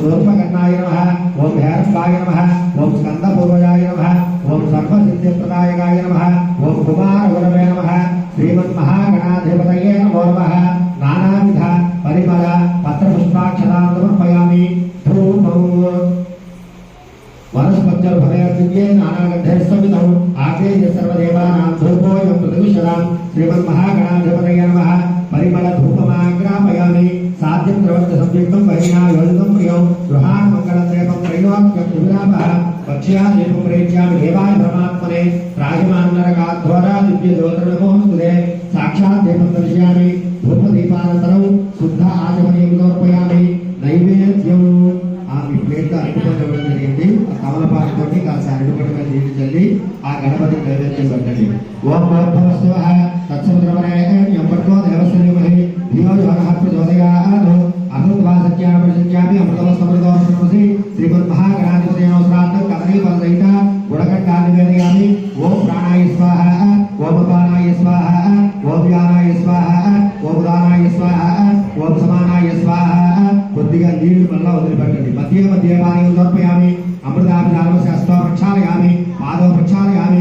शूर्पकर्णाय नमः ओम भैरवाय नमः ओम स्कंदपूर्वजाय नमः ओम सर्वसिद्धिप्रदायकाय नमः ओम कुमारगुरवे नमः श्रीमन्महागणाधिपतये नमो नमः नानाविध परिमल पत्रपुष्पाक्षतां समर्पयामि धूपं वनस्पत्यर्भवयदिव्ये नानागन्धैस्सवितौ आग्नेय सर्वदेवानां धूपोऽयं प्रतिविशतां श्रीमन्महागणाधिपतये नमः परिमल धूपमाग्रापयामि साध्यं प्रवर्त संयुक्तं वहिना योजितं प्रियं गृहान् मङ्गलदेवं त्रयोक्यं विरामः पक्ष्या देवं प्रेत्यामि देवाय परमात्मने राजमान्नरकाध्वरा दिव्यज्योतिर्नमोऽस्तुते साक्षात् देवं दर्शयामि धूपदीपानन्तरं शुद्ध आचमनीयं समर्पयामि नैवेद्यं आमी प्लेट अरटिपंడు జరిగింది తమలపాకుతోటి కాస్త అరటిపండు మీద నీళ్లు చల్లి ఆ గణపతి నైవేద్యం పెట్టండి ఓం భూర్భువస్సువః తత్సవితుర్వరేణ్యం భర్గో దేవస్య ధీమహి ధియో యో నః ప్రచోదయాత్ అమృత్వా సత్యామి అమృతమస్తమృతోషి శ్రీమన్మహాగణాధిపతయే నమః కదలీ ఫలసహిత గుడగంగా నివేదయామి ఓం ప్రాణాయ స్వాహ ఓం అపానాయ స్వాహ ఓం వ్యానాయ స్వాహ ఓం ఉదానాయ స్వాహ ఓం సమానాయ స్వాహ కొద్దిగా నీళ్లు మళ్ళా వదిలిపెట్టండి మధ్య మధ్య పానీయం సమర్పయామి అమృతాభిధానం శాస్త్ర ప్రక్షాళయామి పాదవ ప్రక్షాళయామి